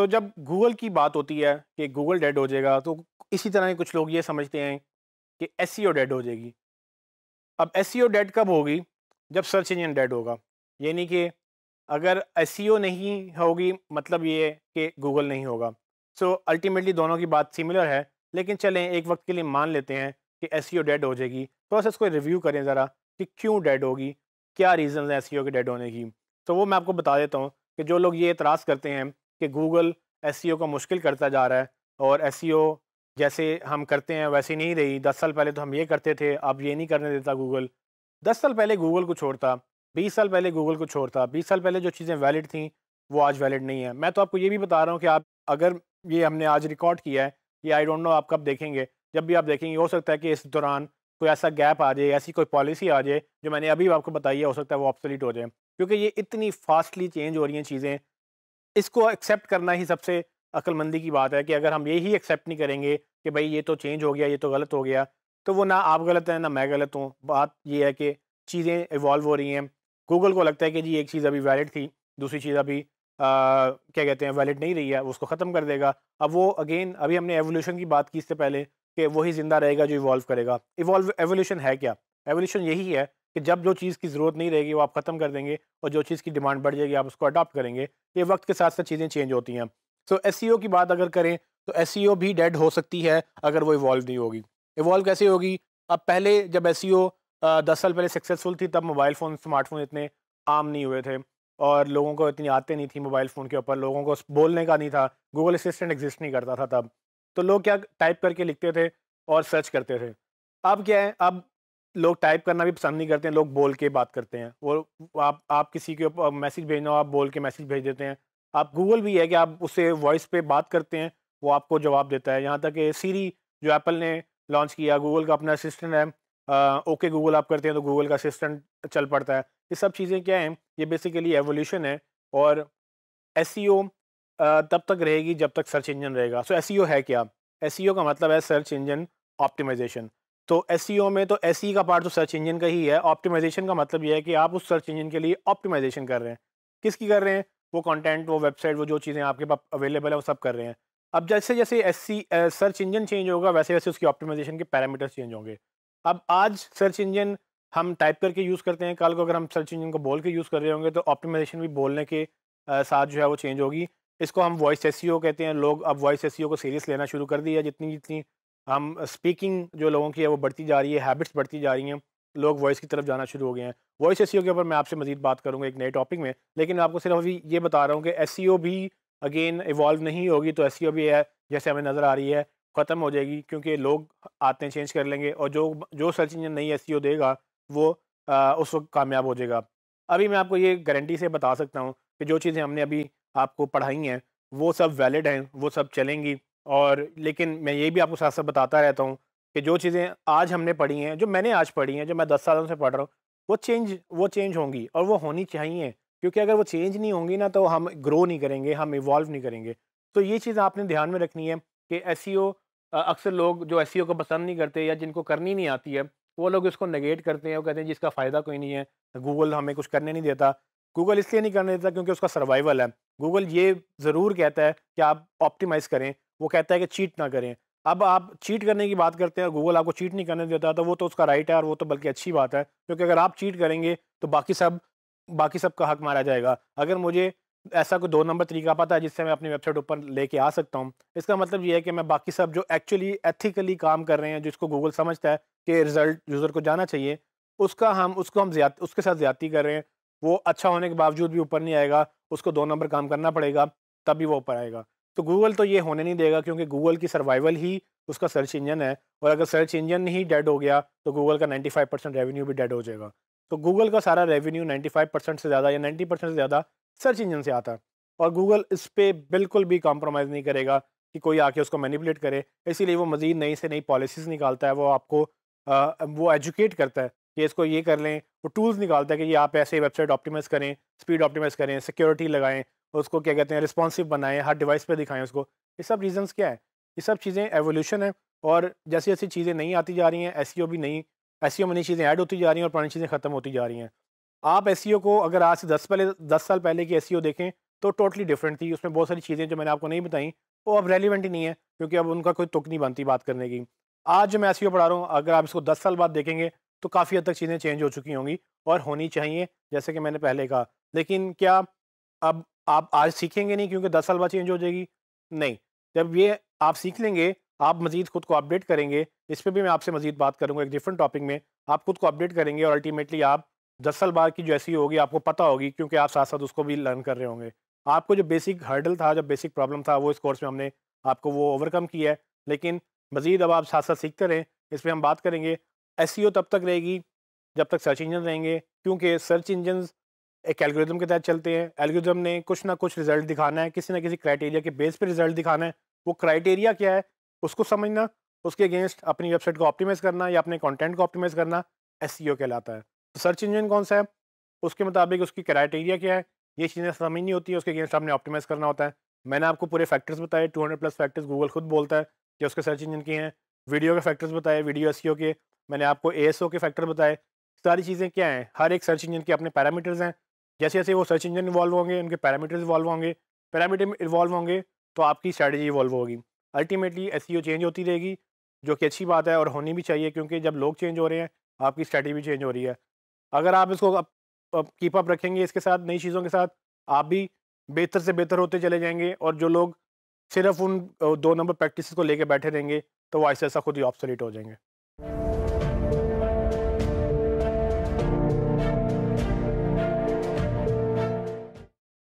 जब गूगल की बात होती है कि गूगल डेड हो जाएगा, तो इसी तरह के कुछ लोग ये समझते हैं कि एसईओ डेड हो जाएगी। अब एसईओ डेड कब होगी? जब सर्च इंजन डेड होगा। यानी कि अगर एसईओ नहीं होगी, मतलब ये है कि गूगल नहीं होगा। अल्टीमेटली दोनों की बात सिमिलर है, लेकिन चलें एक वक्त के लिए मान लेते हैं कि एसईओ डेड हो जाएगी। थोड़ा सा इसको रिव्यू करें ज़रा कि क्यों डेड होगी, क्या रीज़न है एसईओ के डेड होने की। तो वो मैं आपको बता देता हूँ कि जो लोग ये एतराज़ करते हैं कि गूगल एसईओ को मुश्किल करता जा रहा है और एसईओ जैसे हम करते हैं वैसे नहीं रही। 10 साल पहले तो हम ये करते थे, अब ये नहीं करने देता गूगल। 10 साल पहले गूगल कुछ और था, 20 साल पहले गूगल कुछ और था। 20 साल पहले जो चीज़ें वैलिड थीं, वो आज वैलिड नहीं है। मैं तो आपको ये भी बता रहा हूँ कि आप अगर ये हमने आज रिकॉर्ड किया है, ये आई डोंट नो आप कब देखेंगे। जब भी आप देखेंगे हो सकता है कि इस दौरान कोई ऐसा गैप आ जाए, ऐसी कोई पॉलिसी आ जाए जो मैंने अभी आपको बताई है, हो सकता है वो ऑब्सोलीट हो जाए। क्योंकि ये इतनी फास्टली चेंज हो रही हैं चीज़ें, इसको एक्सेप्ट करना ही सबसे अक्लमंदी की बात है कि अगर हम यही एक्सेप्ट नहीं करेंगे कि भाई ये तो चेंज हो गया, ये तो गलत हो गया, तो वो ना आप गलत हैं, ना मैं गलत हूँ। बात ये है कि चीज़ें इवॉल्व हो रही हैं। गूगल को लगता है कि जी एक चीज़ अभी वैलिड थी, दूसरी चीज़ अभी क्या कहते हैं वैलिड नहीं रही है, वो उसको ख़त्म कर देगा। अब वो अगेन अभी हमने एवोल्यूशन की बात की इससे पहले कि वही ज़िंदा रहेगा जो इवॉल्व करेगा। एवोल्यूशन है क्या? एवोल्यूशन यही है कि जब जो चीज़ की ज़रूरत नहीं रहेगी वो आप ख़त्म कर देंगे और जो चीज़ की डिमांड बढ़ जाएगी आप उसको अडॉप्ट करेंगे। ये वक्त के साथ साथ चीज़ें चेंज होती हैं। एसईओ की बात अगर करें तो एसईओ भी डेड हो सकती है अगर वो इवॉल्व नहीं होगी। इवॉल्व कैसे होगी? अब पहले जब एसईओ 10 साल पहले सक्सेसफुल थी, तब मोबाइल फ़ोन, स्मार्टफ़ोन इतने आम नहीं हुए थे और लोगों को इतनी आदतें नहीं थी मोबाइल फ़ोन के ऊपर, लोगों को बोलने का नहीं था, गूगल असिस्टेंट एग्ज़िस्ट नहीं करता था तब। तो लोग क्या टाइप करके लिखते थे और सर्च करते थे। अब क्या है, अब लोग टाइप करना भी पसंद नहीं करते हैं, लोग बोल के बात करते हैं। वो आप किसी के ऊपर मैसेज भेजना हो, आप बोल के मैसेज भेज देते हैं। आप गूगल भी है कि आप उससे वॉइस पे बात करते हैं, वो आपको जवाब देता है। यहाँ तक कि सीरी जो एप्पल ने लॉन्च किया, गूगल का अपना असिस्टेंट है, ओके गूगल आप करते हैं तो गूगल का असिस्टेंट चल पड़ता है। ये सब चीज़ें क्या हैं, ये बेसिकली एवोल्यूशन है और एसईओ तब तक रहेगी जब तक सर्च इंजन रहेगा। एसईओ है क्या? एसईओ का मतलब है सर्च इंजन ऑप्टिमाइज़ेशन। तो एसईओ में तो एसई का पार्ट तो सर्च इंजन का ही है। ऑप्टिमाइज़ेशन का मतलब ये है कि आप उस सर्च इंजन के लिए ऑप्टिमाइज़ेशन कर रहे हैं। किसकी कर रहे हैं? वो कंटेंट, वो वेबसाइट, वो जो चीज़ें आपके पास अवेलेबल है, वो सब कर रहे हैं। अब जैसे-जैसे सर्च इंजन चेंज होगा, वैसे-वैसे उसकी ऑप्टिमाइज़ेशन के पैरामीटर्स चेंज होंगे। अब आज सर्च इंजन हम टाइप करके यूज़ करते हैं, कल को अगर हम सर्च इंजन को बोल के यूज़ कर रहे होंगे, तो ऑप्टिमाइज़ेशन भी बोलने के साथ जो है वो चेंज होगी। इसको हम वॉइस एसईओ कहते हैं। लोग अब वॉइस एसईओ को सीरियस लेना शुरू कर दिया है। जितनी-जितनी हम स्पीकिंग जो लोगों की है वो बढ़ती जा रही है, हैबिट्स बढ़ती जा रही हैं, लोग वॉइस की तरफ जाना शुरू हो गए हैं। वॉइस एसईओ के ऊपर मैं आपसे मज़ीद बात करूँगा एक नए टॉपिक में, लेकिन मैं आपको सिर्फ अभी ये बता रहा हूँ कि एसईओ भी अगेन इवॉल्व नहीं होगी, तो एसईओ भी है जैसे हमें नज़र आ रही है, ख़त्म हो जाएगी क्योंकि लोग आदतें चेंज कर लेंगे और जो जो सर्च इंजन नई एसईओ देगा वो उस वक़्त कामयाब हो जाएगा। अभी मैं आपको ये गारंटी से बता सकता हूँ कि जो चीज़ें हमने अभी आपको पढ़ाई हैं, वो सब वैलिड हैं, वो सब चलेंगी। और लेकिन मैं ये भी आपको साथ-साथ बताता रहता हूँ कि जो चीज़ें आज हमने पढ़ी हैं, जो मैंने आज पढ़ी हैं, जो मैं 10 सालों से पढ़ रहा हूँ, वो चेंज होंगी और वो होनी चाहिए। क्योंकि अगर वो चेंज नहीं होंगी ना, तो हम ग्रो नहीं करेंगे, हम इवॉल्व नहीं करेंगे। तो ये चीज़ आपने ध्यान में रखनी है कि एसईओ अक्सर लोग जो एसईओ को पसंद नहीं करते या जिनको करनी नहीं आती है, वो लोग इसको नेगेट करते हैं। वो कहते हैं जी इसका फ़ायदा कोई नहीं है, गूगल हमें कुछ करने नहीं देता। गूगल इसलिए नहीं करने देता क्योंकि उसका सर्वाइवल है। गूगल ये ज़रूर कहता है कि आप ऑप्टिमाइज़ करें, वो कहता है कि चीट ना करें। अब आप चीट करने की बात करते हैं और गूगल आपको चीट नहीं करने देता, तो वो तो उसका राइट है और वो तो बल्कि अच्छी बात है, क्योंकि अगर आप चीट करेंगे तो बाकी सब का हक मारा जाएगा। अगर मुझे ऐसा कोई 2 नंबर तरीका पता है जिससे मैं अपनी वेबसाइट ऊपर लेके आ सकता हूँ, इसका मतलब ये है कि मैं बाकी सब जो एक्चुअली एथिकली काम कर रहे हैं, जिसको गूगल समझता है कि रिज़ल्ट यूज़र को जाना चाहिए, उसको हम उसके साथ ज़्यादती कर रहे हैं। वो अच्छा होने के बावजूद भी ऊपर नहीं आएगा, उसको 2 नंबर काम करना पड़ेगा, तभी वो ऊपर आएगा। तो गूगल तो ये होने नहीं देगा क्योंकि गूगल की सर्वाइवल ही उसका सर्च इंजन है और अगर सर्च इंजन ही डेड हो गया, तो गूगल का 95% रेवेन्यू भी डेड हो जाएगा। तो गूगल का सारा रेवेन्यू 95% से ज़्यादा या 90% से ज़्यादा सर्च इंजन से आता है और गूगल इस पे बिल्कुल भी कॉम्प्रोमाइज़ नहीं करेगा कि कोई आके उसको मैनिपुलेट करे। इसीलिए वो मज़ीद नई से नई पॉलिसीज़ निकालता है, वो आपको वो एजुकेट करता है कि इसको ये कर लें। वो टूल्स निकालता है कि ये आप ऐसे वेबसाइट ऑप्टिमाइज़ करें, स्पीड ऑप्टिमाइज़ करें, सिक्योरिटी लगाएँ, उसको क्या कहते हैं रिस्पॉन्सिव बनाएँ, हर डिवाइस पे दिखाएँ उसको। ये सब रीज़न्स क्या है? ये सब चीज़ें एवोल्यूशन है और जैसी-जैसी चीज़ें नई आती जा रही हैं, एसईओ में नई चीज़ें ऐड होती जा रही हैं और पुरानी चीज़ें खत्म होती जा रही हैं। आप एसईओ को अगर आज से 10 साल पहले की एसईओ देखें, तो टोटली डिफरेंट थी। उसमें बहुत सारी चीज़ें जो मैंने आपको नहीं बताई वो अब रेलिवेंट ही नहीं है, क्योंकि अब उनका कोई तुक नहीं बनती बात करने की। आज जो मैं एसईओ पढ़ा रहा हूँ, अगर आप इसको 10 साल बाद देखेंगे तो काफ़ी हद तक चीज़ें चेंज हो चुकी होंगी और होनी चाहिए, जैसे कि मैंने पहले कहा। लेकिन क्या अब आप आज सीखेंगे नहीं क्योंकि 10 साल बाद चेंज हो जाएगी? नहीं। जब ये आप सीख लेंगे, आप मज़ीद खुद को अपडेट करेंगे, इस पे भी मैं आपसे मज़ीद बात करूँगा एक डिफरेंट टॉपिक में। आप खुद को अपडेट करेंगे और अल्टीमेटली आप 10 साल बाद की जो एसईओ होगी आपको पता होगी, क्योंकि आप साथ-साथ उसको भी लर्न कर रहे होंगे। आपको जो बेसिक हर्डल था, जो बेसिक प्रॉब्लम था, वो इस कोर्स में हमने आपको वो ओवरकम किया है। लेकिन मज़ीद अब आप साथ-साथ सीखते रहें, इस पे हम बात करेंगे। एसईओ तब तक रहेगी जब तक सर्च इंजन रहेंगे, क्योंकि सर्च इंजन्स एक एल्गोरिदम के तहत चलते हैं। एल्गोरिदम ने कुछ ना कुछ रिजल्ट दिखाना है, किसी ना किसी क्राइटेरिया के बेस पे रिजल्ट दिखाना है। वो क्राइटेरिया क्या है उसको समझना, उसके अगेंस्ट अपनी वेबसाइट को ऑप्टिमाइज करना या अपने कंटेंट को ऑप्टिमाइज करना एसईओ कहलाता है। तो सर्च इंजन कौन सा है, उसके मुताबिक उसकी क्राइटेरिया क्या है, ये चीज़ें समझनी होती है, उसके अगेंस्ट आपने ऑप्टिमाइज करना होता है। मैंने आपको पूरे फैक्टर्स बताए, 200 प्लस फैक्टर्स गूगल खुद बोलता है कि उसके सर्च इंजन के हैं। वीडियो के फैक्टर्स बताए, वीडियो एसईओ के। मैंने आपको एएसओ के फैक्टर बताए। सारी चीज़ें क्या हैं, हर एक सर्च इंजन के अपने पैरामीटर्स हैं। जैसे जैसे वो सर्च इंजन इवॉल्व होंगे, उनके पैरामीटर्स इवॉल्व होंगे, पैरामीटर इवॉल्व होंगे तो आपकी स्ट्रैटेजी इवॉल्व होगी। अल्टीमेटली एसईओ चेंज होती रहेगी, जो कि अच्छी बात है और होनी भी चाहिए, क्योंकि जब लोग चेंज हो रहे हैं आपकी स्ट्रैटेजी भी चेंज हो रही है। अगर आप इसको कीप अप रखेंगे इसके साथ, नई चीज़ों के साथ, आप भी बेहतर से बेहतर होते चले जाएंगे। और जो लोग सिर्फ उन 2 नंबर प्रैक्टिस को लेके बैठे रहेंगे तो वो ऐसा ऐसा खुद ही ऑब्सोलीट हो जाएंगे।